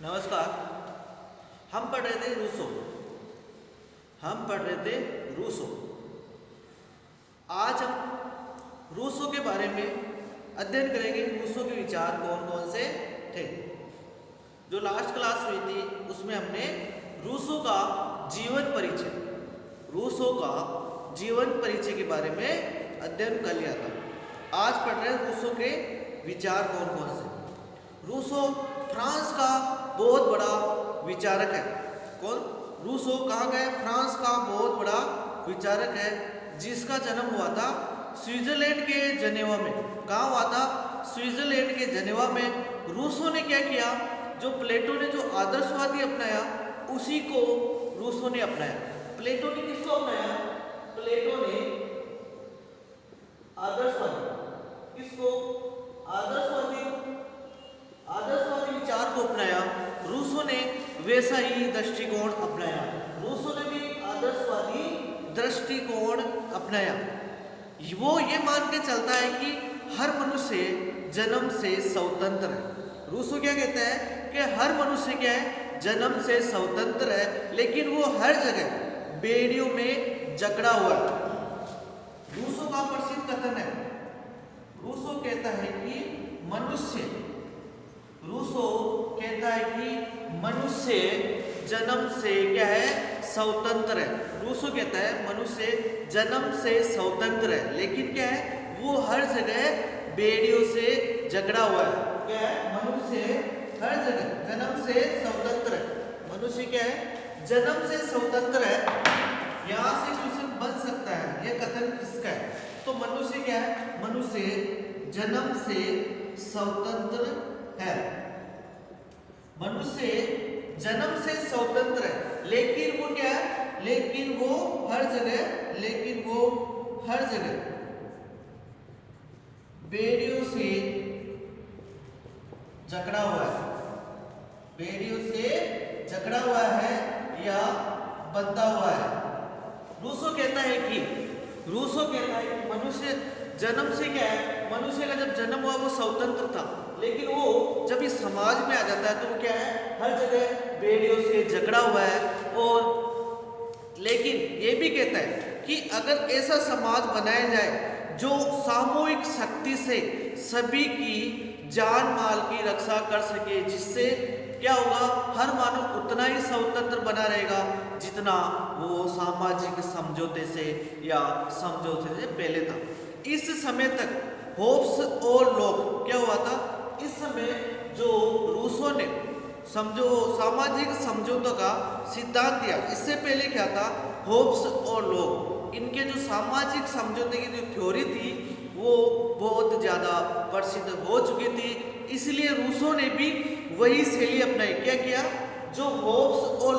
नमस्कार। हम पढ़ रहे थे रूसो। आज हम रूसो के बारे में अध्ययन करेंगे। रूसो के विचार कौन कौन से थे। जो लास्ट क्लास हुई थी उसमें हमने रूसो का जीवन परिचय के बारे में अध्ययन कर लिया था। आज पढ़ रहे हैं रूसो के विचार कौन कौन से। रूसो फ्रांस का बहुत बड़ा विचारक है। कौन? रूसो कहाँ गए? फ्रांस का बहुत बड़ा विचारक है, जिसका जन्म हुआ था स्विट्जरलैंड के जनेवा में। कहाँ हुआ था? स्विट्जरलैंड के जनेवा में। रूसो ने क्या किया? जो प्लेटो ने जो आदर्शवादी अपनाया, उसी को रूसो ने अपनाया। प्लेटो ने किसको अपनाया? प्लेटो ने आदर्शवादी, किसको? आदर्शवादी विचार को अपनाया। रूसो ने वैसा ही दृष्टिकोण अपनाया। रूसो ने भी आदर्शवादी दृष्टिकोण अपनाया। वो ये मान के चलता है कि हर मनुष्य जन्म से स्वतंत्र है। रूसो क्या कहता है कि हर मनुष्य क्या है? जन्म से स्वतंत्र है, लेकिन वो हर जगह बेड़ियों में जकड़ा हुआ है। रूसो का प्रसिद्ध कथन है। रूसो कहता है कि मनुष्य जन्म से क्या है? स्वतंत्र है। रूसो कहता है मनुष्य जन्म से स्वतंत्र है, लेकिन क्या है? वो हर जगह बेड़ियों से जकड़ा हुआ है। क्या है? मनुष्य हर जगह जन्म से स्वतंत्र है। मनुष्य क्या है? जन्म से स्वतंत्र है। यहाँ से क्वेश्चन बन सकता है, यह कथन किसका है? तो मनुष्य क्या है? मनुष्य जन्म से स्वतंत्र है। मनुष्य जन्म से स्वतंत्र है, लेकिन वो क्या है? लेकिन वो हर जगह बेड़ियों से जकड़ा हुआ है। बेड़ियों से जकड़ा हुआ है या बंधा हुआ है। रूसो कहता है कि मनुष्य जन्म से क्या है? मनुष्य का जब जन्म हुआ वो स्वतंत्र था, लेकिन वो जब इस समाज में आ जाता है तो वो क्या है? हर जगह बेड़ियों से जकड़ा हुआ है। और लेकिन ये भी कहता है कि अगर ऐसा समाज बनाया जाए जो सामूहिक शक्ति से सभी की जान माल की रक्षा कर सके, जिससे क्या होगा? हर मानव उतना ही स्वतंत्र बना रहेगा जितना वो सामाजिक समझौते से या समझौते से पहले था। इस समय तक होब्स और लॉक क्या हुआ था? इस समय जो रूसो ने सामाजिक समझौतों का सिद्धांत दिया, इससे पहले क्या था? होब्स और लॉक, इनके जो सामाजिक समझौते की जो थ्योरी थी वो बहुत ज़्यादा प्रसिद्ध हो चुकी थी। इसलिए रूसो ने भी वही शैली अपनाई। क्या किया? जो होब्स और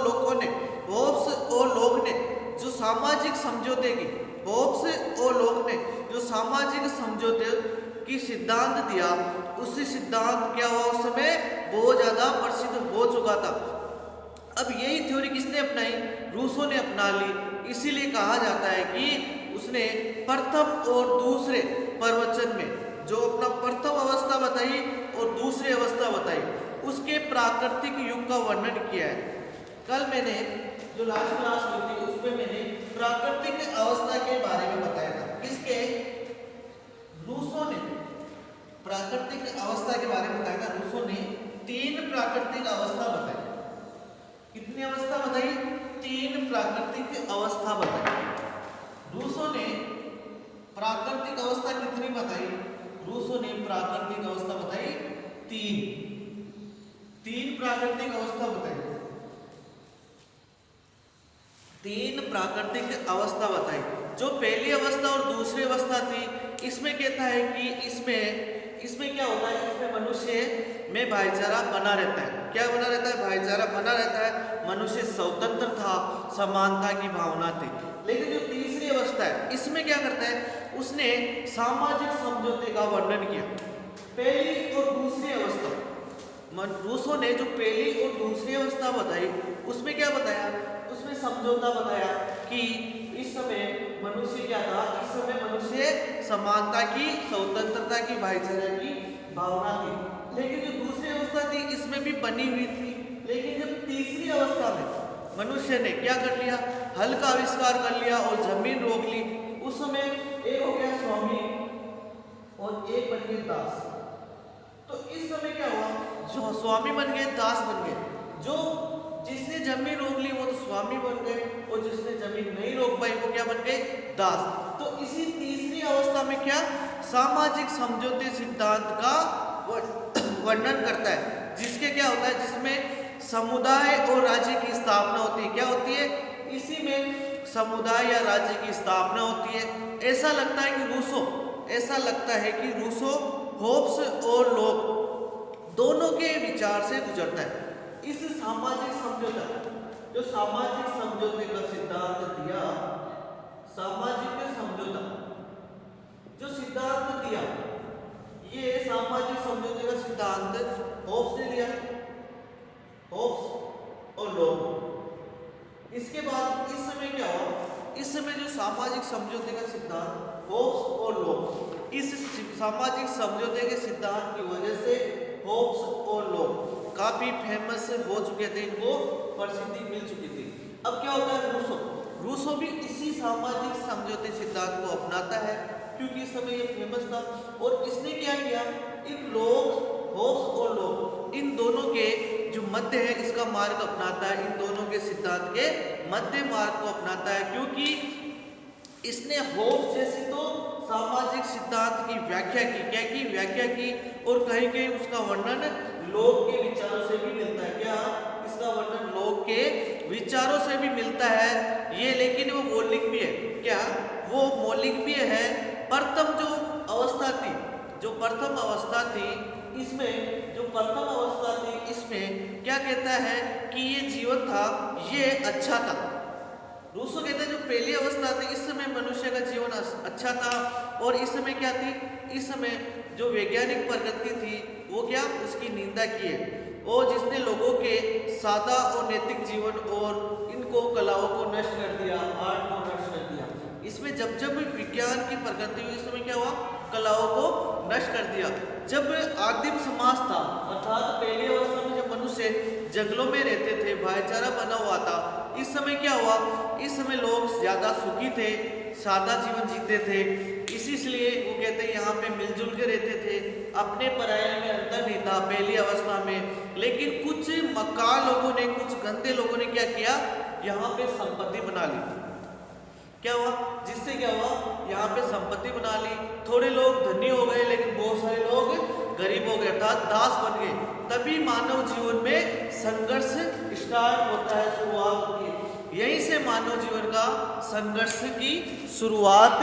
लॉक ने जो सामाजिक समझौते की जो सामाजिक समझौते की सिद्धांत दिया, उससे सिद्धांत क्या हुआ? उस समय बहुत ज़्यादा प्रसिद्ध हो चुका था। अब यही थ्योरी किसने अपनाई? रूसो ने अपना ली। इसीलिए कहा जाता है कि उसने प्रथम और दूसरे प्रवचन में जो अपना प्रथम अवस्था बताई और दूसरी अवस्था बताई, उसके प्राकृतिक युग का वर्णन किया है। कल मैंने जो लास्ट क्लास हुई थी उसमें मैंने प्राकृतिक अवस्था के बारे में बताया था। किसके? रूसो ने प्राकृतिक अवस्था के बारे में बताया था। रूसो ने 3 प्राकृतिक अवस्था बताई। कितनी अवस्था बताई? 3 प्राकृतिक अवस्था बताई। रूसो ने प्राकृतिक अवस्था कितनी बताई? रूसो ने प्राकृतिक अवस्था बताई 3 प्राकृतिक अवस्था बताई। 3 प्राकृतिक अवस्था बताई। जो पहली अवस्था और दूसरी अवस्था थी, इसमें कहता है कि इसमें क्या होता है? इसमें मनुष्य में भाईचारा बना रहता है। क्या बना रहता है? भाईचारा बना रहता है। मनुष्य स्वतंत्र था, समानता की भावना थी। लेकिन जो तीसरी अवस्था है, इसमें क्या करता है? उसने सामाजिक समझौते का वर्णन किया। पहली और दूसरी अवस्था, रूसो ने जो पहली और दूसरी अवस्था बताई, उसमें क्या बताया? उसमें समझौता बताया कि इस समय मनुष्य क्या था? इस समय मनुष्य समानता की, स्वतंत्रता की, भाईचारे की भावना थी। लेकिन जो दूसरी अवस्था थी, इसमें भी बनी हुई थी मनुष्य ने क्या कर लिया, हल का आविष्कार कर लिया और जमीन रोक ली, उस समय एक हो गया स्वामी और एक बन गए दास। तो इस समय क्या हुआ, जो स्वामी बन गए दास बन गए। जो जिसने जमीन रोक ली वो तो स्वामी बन गए और जिसने जमीन नहीं रोक पाई वो क्या बन गए, दास। तो इसी तीसरी अवस्था में क्या, सामाजिक समझौते सिद्धांत का वर्णन करता है, जिसके क्या होता है, जिसमें समुदाय और राज्य की स्थापना होती है। क्या होती है, इसी में समुदाय या राज्य की स्थापना होती है। ऐसा लगता है कि रूसो होब्स और लोग दोनों के विचार से गुजरता है। इस सामाजिक समझौता, जो सामाजिक समझौते का सिद्धांत दिया, सामाजिक समझौता जो सिद्धांत दिया, ये सामाजिक समझौते का सिद्धांत होब्स ने दिया, होब्स और लोग। इसके बाद इस समय क्या हुआ, इस समय जो सामाजिक समझौते का सिद्धांत होब्स और लोग, इस सामाजिक समझौते के सिद्धांत की वजह से होब्स और लोग काफी फेमस हो चुके थे, इनको प्रसिद्धि मिल चुकी थी। अब क्या होता है, रूसो भी इसी सामाजिक समझौते सिद्धांत को अपनाता है, क्योंकि इस समय ये फेमस था। और इसने क्या किया, इन लोग होब्स और लोग इन दोनों के जो मध्य है इसका मार्ग अपनाता है, इन दोनों के सिद्धांत के मध्य मार्ग को अपनाता है, क्योंकि इसने होब्स जैसी तो सामाजिक सिद्धांत की व्याख्या की, क्या की व्याख्या की, और कहीं कहीं उसका वर्णन लोग के विचारों से भी मिलता है। क्या, इसका वर्णन लोग के विचारों से भी मिलता है ये, लेकिन वो मौलिक भी है। क्या, वो मौलिक भी है। प्रथम जो अवस्था थी, इसमें क्या कहता है कि ये जीवन था, ये अच्छा था। रूसो कहते हैं जो पहली अवस्था थी, इस समय मनुष्य का जीवन अच्छा था, और इस समय क्या थी, इस समय जो वैज्ञानिक प्रगति थी वो क्या, उसकी निंदा की है, और जिसने लोगों के सादा और नैतिक जीवन और इनको कलाओं को नष्ट कर दिया, आर्ट को नष्ट कर दिया। इसमें जब विज्ञान की प्रगति हुई, इस समय क्या हुआ, कलाओं को नष्ट कर दिया। जब आदिम समाज था, अर्थात पहली अवस्था में जब मनुष्य जंगलों में रहते थे, भाईचारा बना हुआ था, इस समय क्या हुआ, इस समय लोग ज्यादा सुखी थे, सादा जीवन जीते थे। इसलिए वो कहते हैं यहाँ पे मिलजुल के रहते थे, अपने पराये में अंतर नहीं था पहली अवस्था में। लेकिन कुछ मक्कार लोगों ने, कुछ गंदे लोगों ने क्या किया, यहाँ पे संपत्ति बना ली। क्या हुआ, जिससे क्या हुआ, यहाँ पे संपत्ति बना ली। थोड़े लोग धनी हो गए, लेकिन बहुत सारे लोग गरीब हो गए, अर्थात दास बन गए। तभी मानव जीवन में संघर्ष स्टार्ट होता है, शुरुआत होती है। यहीं से मानव जीवन का संघर्ष की शुरुआत